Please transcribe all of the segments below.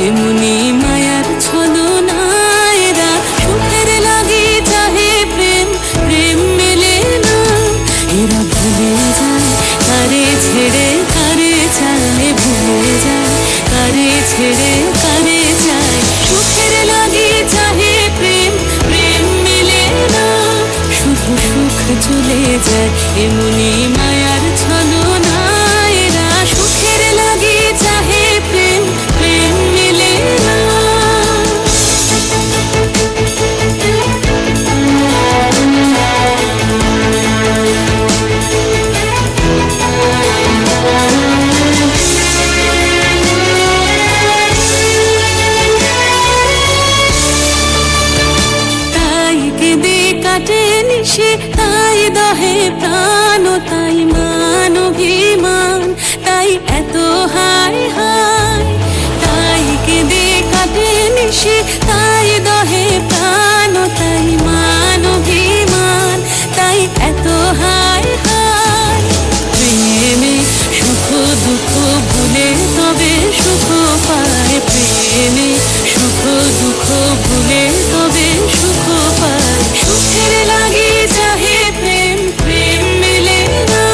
এমনি মায়ার ছলনা। এরা সুখের লাগি চাহে প্রেম, প্রেম মেলে না। এরা ভুলে যায় কারে ছেড়ে কারে চায়, ভুলে যায় কারে ছেড়ে কারে চায়। সুখের লাগি চাহে প্রেম, প্রেম মেলে না। শুধু সুখ চলে যায় এমনি মায়ার ছলনা। এরা সুখের লাগি চাহে প্রেম, প্রেম মেলে না। তাই কেঁদে কাটে নিশে, তাই দহে প্রাণ, তাই মান অভিমান, তাই এত হায় হায়। তাই কেঁদে কাটে নিশে, তাই দহে প্রাণ, তাই মান অভিমান, তাই এত হায় হায়। প্রেমে সুখ দুঃখ ভুলে তবে সুখ পায়, প্রেমে সুখ দুঃখ ভুলে তবে সুখ পায়। সুখের লাগি চাহে প্রেম, প্রেম মেলে না।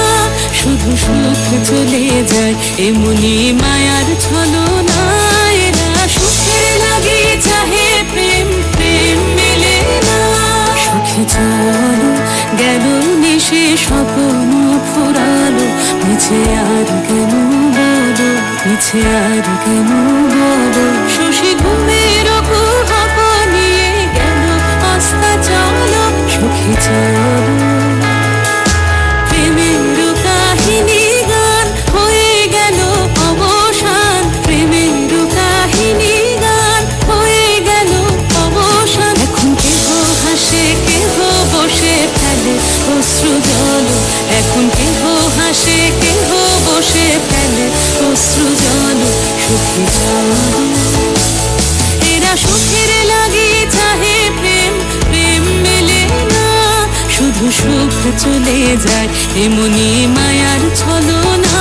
শুধু সুখ চলে যায় এমনি মায়ার ছলনা। এরা সুখের লাগি চাহে প্রেম, প্রেম মেলে না। সুখে চলো গেল নিশে স্বপ্ন ফুরালো, মিছে আর কেন বলো, মিছে আর কেন বলো। শশী ঘুমের কুহক নিয়ে গেল আস্থা চলো। সুখে চলো প্রেমের কাহিনী গান হয়ে গেল অবসান, প্রেমের কাহিনী গান হয়ে গেল অবসান। এখন কেহ হাসে কেহ বসে ফেলে অশ্রু জল, এখন কেহ হাসে কেহ বসে ফেলে অশ্রু জল। সুখে চলো এরা সুখের লাগি চাহে প্রেম, প্রেম মেলে না। শুধু সুখ চলে যায় এমনি মায়ার ছলনা।